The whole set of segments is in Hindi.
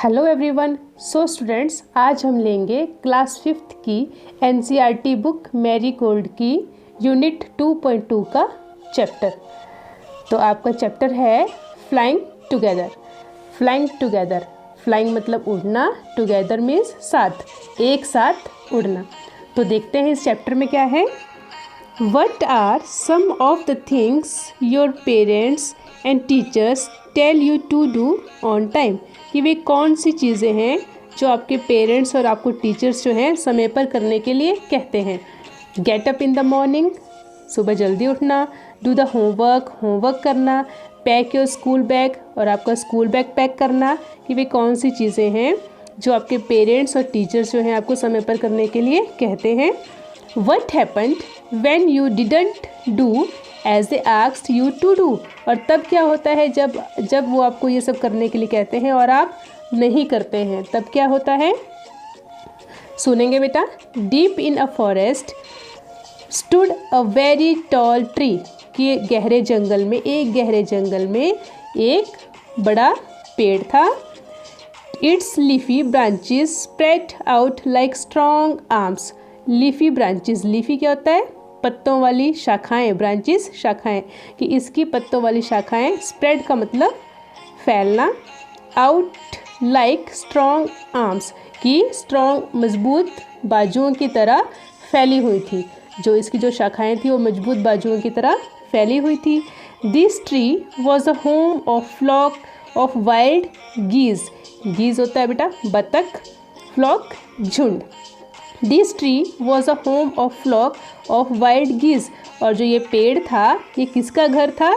Hello everyone. सो स्टूडेंट्स, आज हम लेंगे क्लास 5th की एनसीईआरटी बुक मैरी गोल्ड की यूनिट 2.2 का चैप्टर। तो आपका चैप्टर है flying together. Flying together, flying मतलब उड़ना, टुगेदर मीन्स साथ, एक साथ उड़ना। तो देखते हैं इस चैप्टर में क्या है। What are some of the things your parents and teachers tell you to do on time? कि वे कौन सी चीज़ें हैं जो आपके पेरेंट्स और आपको टीचर्स जो हैं समय पर करने के लिए कहते हैं। Get up in the morning, सुबह जल्दी उठना। डू द होमवर्क करना। पैक योर स्कूल बैग, और आपका स्कूल बैग पैक करना। कि वे कौन सी चीज़ें हैं जो आपके पेरेंट्स और टीचर्स जो हैं आपको समय पर करने के लिए कहते हैं। What happened when you didn't do as they asked you to do? और तब क्या होता है जब वो आपको ये सब करने के लिए कहते हैं और आप नहीं करते हैं, तब क्या होता है, सुनेंगे बेटा। Deep in a forest stood a very tall tree, कि एक गहरे जंगल में एक बड़ा पेड़ था। Its leafy branches spread out like strong arms. Leafy branches, leafy क्या होता है, पत्तों वाली शाखाएं, ब्रांचेस शाखाएं, कि इसकी पत्तों वाली शाखाएं, स्प्रेड का मतलब फैलना, आउट लाइक स्ट्रॉन्ग आर्म्स, कि स्ट्रॉन्ग मजबूत बाजुओं की तरह फैली हुई थी। जो इसकी जो शाखाएं थी वो मजबूत बाजुओं की तरह फैली हुई थी। This tree was the home of flock of wild geese. Geese होता है बेटा बतख, फ्लॉक झुंड। This tree was a home of flock of wild geese. और जो ये पेड़ था ये किसका घर था,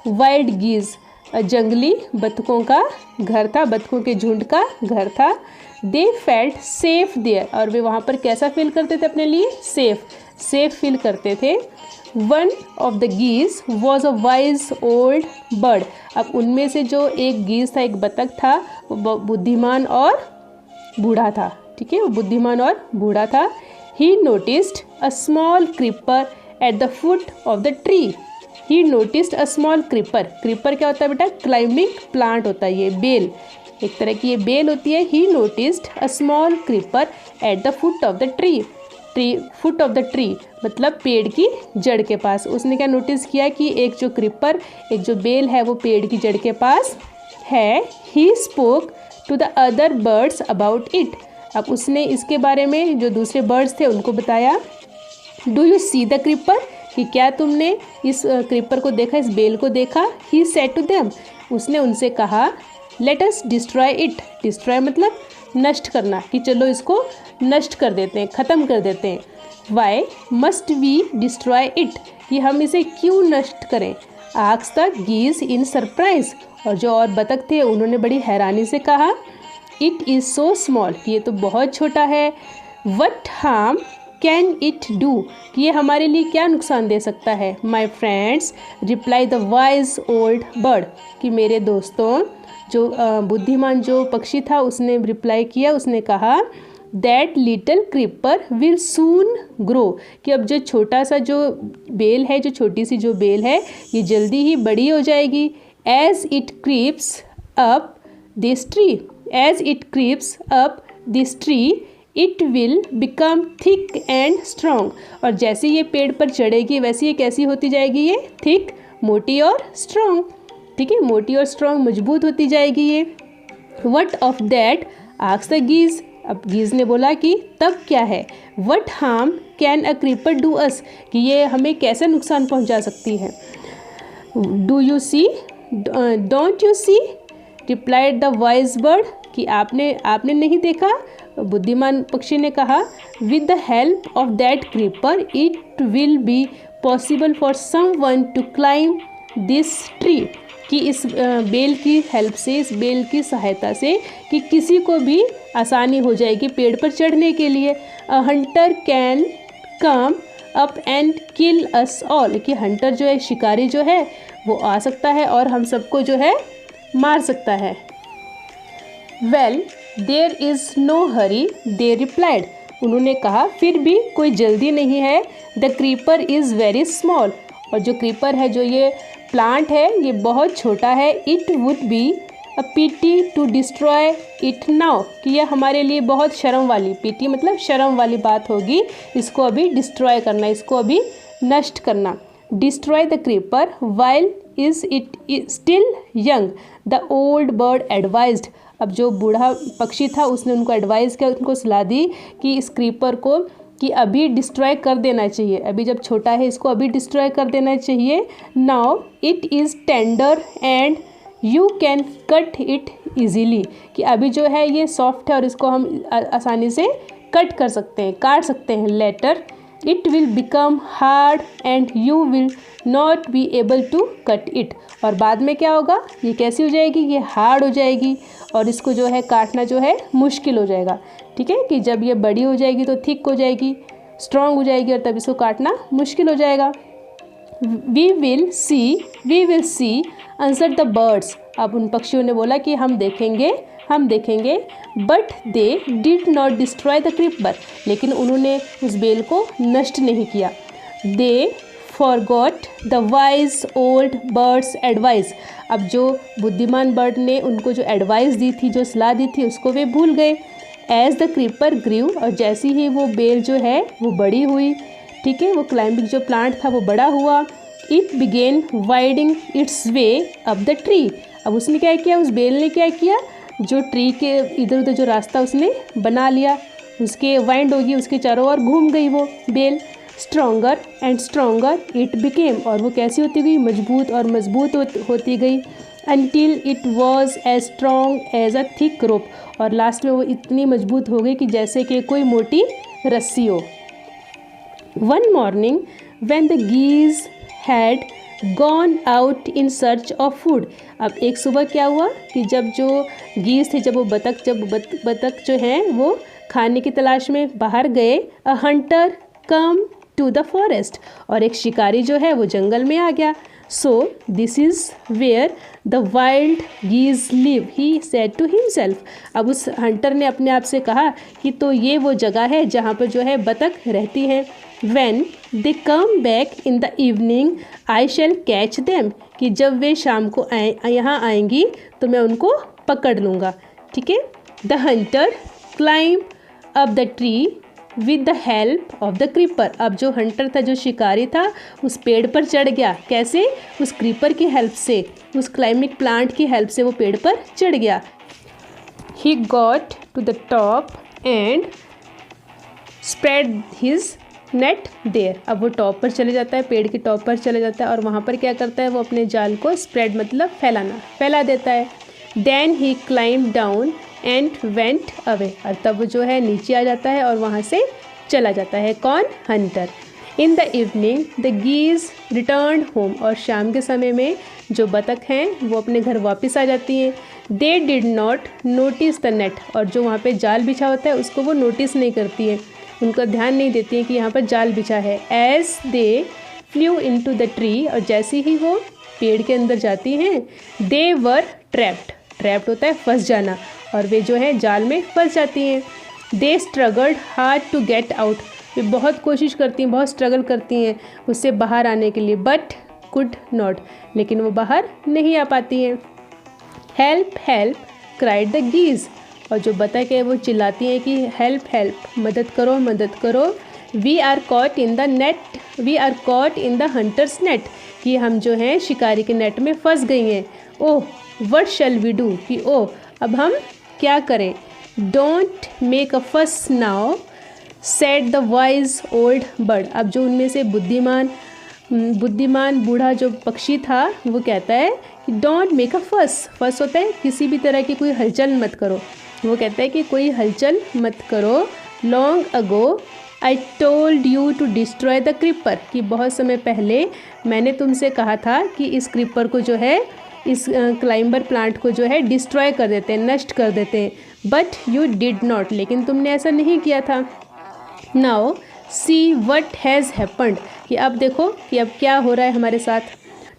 वाइल्ड गीज, जंगली बतखों का घर था, बतखों के झुंड का घर था। They felt safe there, और वे वहाँ पर कैसा फील करते थे, अपने लिए सेफ फील करते थे। One of the geese was a wise old bird. अब उनमें से जो एक गीज था, एक बतख था, वो बुद्धिमान और बूढ़ा था। ठीक है, वो बुद्धिमान और बूढ़ा था। He noticed a small creeper at the foot of the tree. He noticed a small creeper. creeper क्या होता है बेटा, क्लाइंबिंग प्लांट होता है, ये बेल, एक तरह की ये बेल होती है। He noticed a small creeper at the foot of the tree. foot of the tree मतलब पेड़ की जड़ के पास। उसने क्या नोटिस किया कि एक जो क्रीपर, एक जो बेल है वो पेड़ की जड़ के पास है। He spoke to the other birds about it. अब उसने इसके बारे में जो दूसरे बर्ड्स थे उनको बताया। Do you see the creeper, कि क्या तुमने इस क्रीपर को देखा, इस बेल को देखा। ही सेड टू देम, उसने उनसे कहा। Let us destroy it, destroy मतलब नष्ट करना, कि चलो इसको नष्ट कर देते हैं, ख़त्म कर देते हैं। Why must we destroy it, कि हम इसे क्यों नष्ट करें। Asked the geese in surprise, और जो और बतख थे उन्होंने बड़ी हैरानी से कहा। इट इज़ सो स्मॉल, कि ये तो बहुत छोटा है। What harm can it do, कि ये हमारे लिए क्या नुकसान दे सकता है। My friends reply the wise old bird, कि मेरे दोस्तों, जो बुद्धिमान जो पक्षी था उसने रिप्लाई किया, उसने कहा that little creeper will soon grow, कि अब जो छोटा सा जो बेल है, जो छोटी सी जो बेल है, ये जल्दी ही बड़ी हो जाएगी। As it creeps up this tree, as it creeps up this tree it will become thick and strong. और जैसे ये पेड़ पर चढ़ेगी वैसे ये कैसी होती जाएगी, ये थिक, मोटी और स्ट्रॉन्ग। ठीक है, मोटी और स्ट्रॉन्ग, मजबूत होती जाएगी ये। What of that? asked the geese. अब गीज ने बोला कि तब क्या है। What harm can a creeper do us, कि ये हमें कैसे नुकसान पहुंचा सकती है। Do you see? Don't you see? replied the wise bird, कि आपने नहीं देखा, बुद्धिमान पक्षी ने कहा। With the help of that creeper it will be possible for someone to climb this tree, कि इस बेल की हेल्प से, इस बेल की सहायता से, कि किसी को भी आसानी हो जाएगी पेड़ पर चढ़ने के लिए। अ Hunter can come up and kill us all, कि हंटर जो है, शिकारी जो है, वो आ सकता है और हम सबको जो है मार सकता है। Well there is no hurry, they replied, उन्होंने कहा फिर भी कोई जल्दी नहीं है। The creeper is very small, और जो क्रीपर है, जो ये प्लांट है, ये बहुत छोटा है। It would be a pity to destroy it now, कि यह हमारे लिए बहुत शर्म वाली, पीटी मतलब शर्म वाली बात होगी, इसको अभी डिस्ट्रॉय करना, इसको अभी नष्ट करना। Destroy the creeper while is it still young, the old bird advised. अब जो बूढ़ा पक्षी था उसने उनको एडवाइस किया, उनको सलाह दी कि इस क्रीपर को कि अभी डिस्ट्रॉय कर देना चाहिए, अभी जब छोटा है इसको अभी डिस्ट्रॉय कर देना चाहिए। Now it is tender and you can cut it easily, कि अभी जो है ये सॉफ्ट है और इसको हम आसानी से कट कर सकते हैं, काट सकते हैं। Later it will become hard and you will not be able to cut it, और बाद में क्या होगा, ये कैसी हो जाएगी, ये हार्ड हो जाएगी और इसको जो है काटना जो है मुश्किल हो जाएगा। ठीक है, कि जब ये बड़ी हो जाएगी तो थिक हो जाएगी, स्ट्रॉन्ग हो जाएगी, और तब इसको काटना मुश्किल हो जाएगा। We will see answer the birds. अब उन पक्षियों ने बोला कि हम देखेंगे, but they did not destroy the creeper, लेकिन उन्होंने उस बेल को नष्ट नहीं किया। They forgot the wise old birds advice. अब जो बुद्धिमान बर्ड ने उनको जो एडवाइस दी थी, जो सलाह दी थी, उसको वे भूल गए। एज द क्रीपर ग्रीव, और जैसे ही वो बेल जो है वो बड़ी हुई, ठीक है, वो क्लाइंबिंग जो प्लांट था वो बड़ा हुआ। It began winding its way up the tree. अब उसने क्या किया, उस बेल ने क्या किया, जो ट्री के इधर उधर जो रास्ता उसने बना लिया, उसके वाइंड होगी, उसके चारों ओर घूम गई वो बेल। Stronger and stronger it became, और वो कैसी होती गई, मजबूत और मजबूत होती गई। Until it was as strong as a thick rope, और लास्ट में वो इतनी मजबूत हो गई कि जैसे कि कोई मोटी रस्सी हो। One morning when the geese had gone out in search of food. अब एक सुबह क्या हुआ कि जब जो गीज थे, जब वो बतख जो हैं वो खाने की तलाश में बाहर गए। A hunter come to the forest, और एक शिकारी जो है वो जंगल में आ गया। So this is where the wild geese live, he said to himself. अब उस हंटर ने अपने आप से कहा कि तो ये वो जगह है जहाँ पर जो है बतख रहती हैं। When they come back in the evening, I shall catch them, कि जब वे शाम को यहाँ आएंगी तो मैं उनको पकड़ लूँगा। ठीक है। The hunter climbed up the tree with the help of the creeper। अब जो हंटर था, जो शिकारी था, उस पेड़ पर चढ़ गया। कैसे? उस क्रीपर की हेल्प से, उस क्लाइंबिंग प्लांट की हेल्प से वो पेड़ पर चढ़ गया। He got to the top and spread his net there. अब वो टॉप पर चले जाता है, पेड़ के टॉप पर चले जाता है, और वहाँ पर क्या करता है, वो अपने जाल को स्प्रेड मतलब फैला देता है। Then he climb down and went away, और तब वो जो है नीचे आ जाता है और वहाँ से चला जाता है। कौन? Hunter. In the evening the geese return home, और शाम के समय में जो बतख हैं वो अपने घर वापस आ जाती हैं। दे did not notice the net, और जो वहाँ पे जाल बिछा होता है उसको वो नोटिस नहीं करती है, उनका ध्यान नहीं देती है कि यहाँ पर जाल बिछा है। As they flew into the tree, और जैसे ही वो पेड़ के अंदर जाती हैं, दे वर ट्रैप्ड होता है फंस जाना, और वे जो है जाल में फंस जाती हैं। They struggled hard to get out, वे बहुत कोशिश करती हैं, बहुत स्ट्रगल करती हैं उससे बाहर आने के लिए, बट कुड नॉट, लेकिन वो बाहर नहीं आ पाती हैं। हेल्प हेल्प क्राइड द गीज, और जो बतख है वो चिल्लाती हैं कि हेल्प हेल्प, मदद करो मदद करो। We are caught in the net, we are caught in the hunter's net, कि हम जो हैं शिकारी के नेट में फंस गई हैं। Oh what shall we do, कि ओह अब हम क्या करें। डोंट मेक अ फस now said the wise old bird, अब जो उनमें से बुद्धिमान बूढ़ा जो पक्षी था वो कहता है कि डोंट मेक अ फस होता है किसी भी तरह की कोई हलचल मत करो, वो कहता है कि कोई हलचल मत करो। Long ago I told you to destroy the creeper, कि बहुत समय पहले मैंने तुमसे कहा था कि इस क्रीपर को जो है, इस क्लाइंबर प्लांट को जो है डिस्ट्रॉय कर देते हैं, नष्ट कर देते हैं। बट यू डिड नॉट, लेकिन तुमने ऐसा नहीं किया था। Now see what has happened, कि अब देखो कि अब क्या हो रहा है हमारे साथ।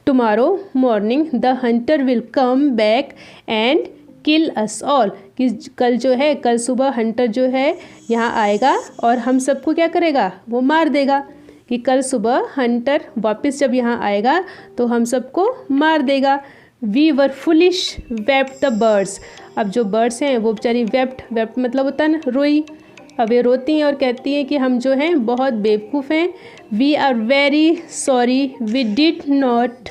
Tomorrow morning the Hunter will come back and kill us all, कि कल जो है, कल सुबह हंटर जो है यहाँ आएगा और हम सबको क्या करेगा, वो मार देगा। कि कल सुबह हंटर वापस जब यहाँ आएगा तो हम सबको मार देगा। We were foolish wept the birds. अब जो बर्ड्स हैं वो बेचारी वेप्ट मतलब होता है ना रोई। अब ये रोती हैं और कहती हैं कि हम जो हैं बहुत बेवकूफ़ हैं। We are very sorry we did not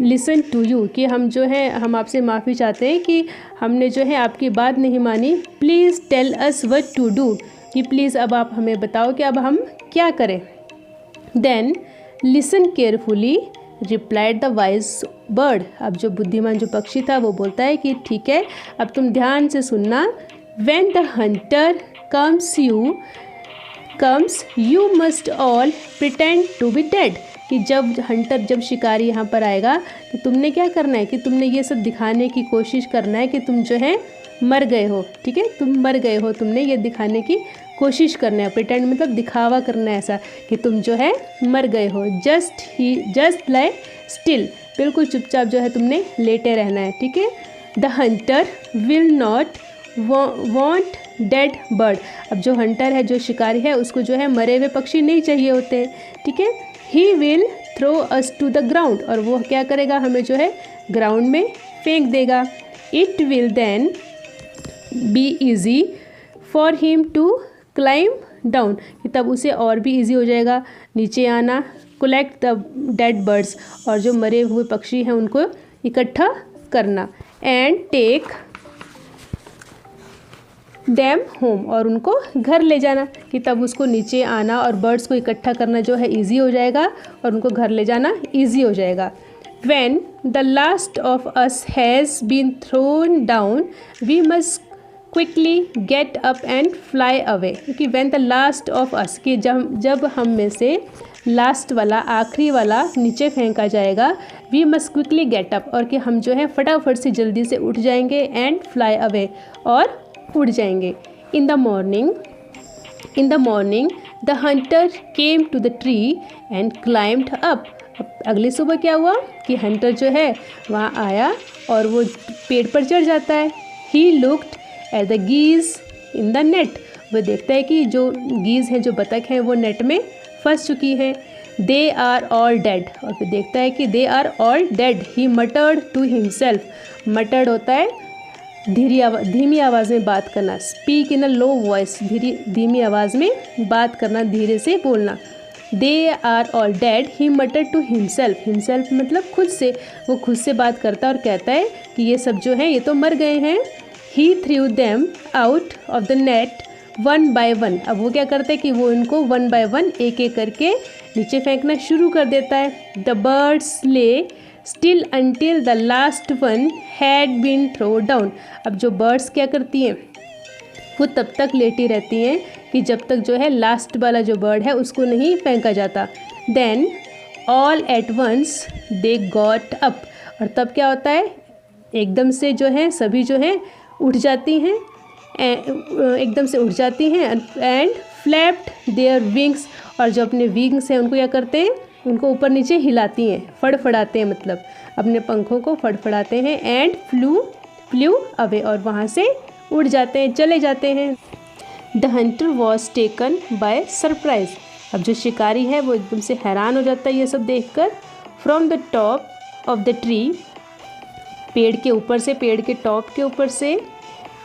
listen to you, कि हम जो है हम आपसे माफ़ी चाहते हैं कि हमने जो है आपकी बात नहीं मानी। Please tell us what to do, कि प्लीज़ अब आप हमें बताओ कि अब हम क्या करें। Then listen carefully replied the wise bird. अब जो बुद्धिमान जो पक्षी था वो बोलता है कि ठीक है अब तुम ध्यान से सुनना। When the hunter comes you must all pretend to be dead, कि जब शिकारी यहाँ पर आएगा तो तुमने क्या करना है कि तुमने ये सब दिखाने की कोशिश करना है कि तुम जो है मर गए हो। ठीक है, तुम मर गए हो, तुमने ये दिखाने की कोशिश करना है। प्रिटेंड मतलब दिखावा करना है ऐसा कि तुम जो है मर गए हो। जस्ट लाई स्टिल, बिल्कुल चुपचाप जो है तुमने लेटे रहना है। ठीक है। The Hunter will not want dead bird. अब जो हंटर है जो शिकारी है उसको जो है मरे हुए पक्षी नहीं चाहिए होते हैं। ठीक है। He will throw us to the ground, और वो क्या करेगा हमें जो है ग्राउंड में फेंक देगा। It will then be easy for him to climb down, कि तब उसे और भी इजी हो जाएगा नीचे आना। कलेक्ट द डेड बर्ड्स, और जो मरे हुए पक्षी हैं उनको इकट्ठा करना। एंड टेक डैम होम, और उनको घर ले जाना, कि तब उसको नीचे आना और बर्ड्स को इकट्ठा करना जो है इजी हो जाएगा और उनको घर ले जाना इजी हो जाएगा। When the last of us has been thrown down, we must quickly get up and fly away, क्योंकि when the last of us, कि जब हम में से लास्ट वाला आखिरी वाला नीचे फेंका जाएगा। We must quickly get up, और कि हम जो है फटाफट से जल्दी से उठ जाएंगे। एंड फ्लाई अवे, और उड़ जाएंगे। In the morning the hunter came to the tree and climbed up. अगली सुबह क्या हुआ कि हंटर जो है वहाँ आया और वो पेड़ पर चढ़ जाता है। He looked at the geese in the net, वो देखता है कि जो गीज हैं जो बतख हैं वो नेट में फंस चुकी है। दे आर ऑल डेड, और फिर देखता है कि they are all dead. He muttered to himself, muttered होता है धीमी आवाज़ में बात करना। Speak in a low voice, धीमी आवाज़ में बात करना, धीरे से बोलना। They are all dead he muttered to himself मतलब खुद से, वो खुद से बात करता है और कहता है कि ये सब जो है ये तो मर गए हैं। He threw them out of the net one by one, अब वो क्या करता है कि वो इनको वन बाय वन एक एक करके नीचे फेंकना शुरू कर देता है। The birds lay still until the last one had been throw down, अब जो बर्ड्स क्या करती हैं वो तब तक लेटी रहती हैं कि जब तक जो है लास्ट वाला जो बर्ड है उसको नहीं फेंका जाता। Then all at once they got up, और तब क्या होता है एकदम से जो है सभी जो है उठ जाती हैं, एकदम से उठ जाती हैं। एंड फ्लैप्ड देयर विंग्स, और जो अपने विंग्स हैं उनको क्या करते हैं, उनको ऊपर नीचे हिलाती हैं, फड़फड़ाते हैं, मतलब अपने पंखों को फड़फड़ाते हैं। एंड फ्लू अवे, और वहाँ से उड़ जाते हैं, चले जाते हैं। The Hunter was taken by surprise, अब जो शिकारी है वो एकदम से हैरान हो जाता है ये सब देखकर। From the top of the tree, पेड़ के ऊपर से, पेड़ के टॉप के ऊपर से।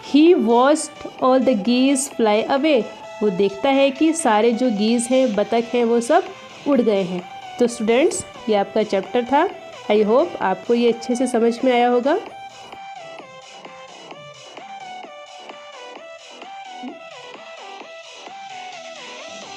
He watched all the geese fly away, वो देखता है कि सारे जो गीज हैं बतख हैं वो सब उड़ गए हैं। तो स्टूडेंट्स ये आपका चैप्टर था। आई होप आपको ये अच्छे से समझ में आया होगा।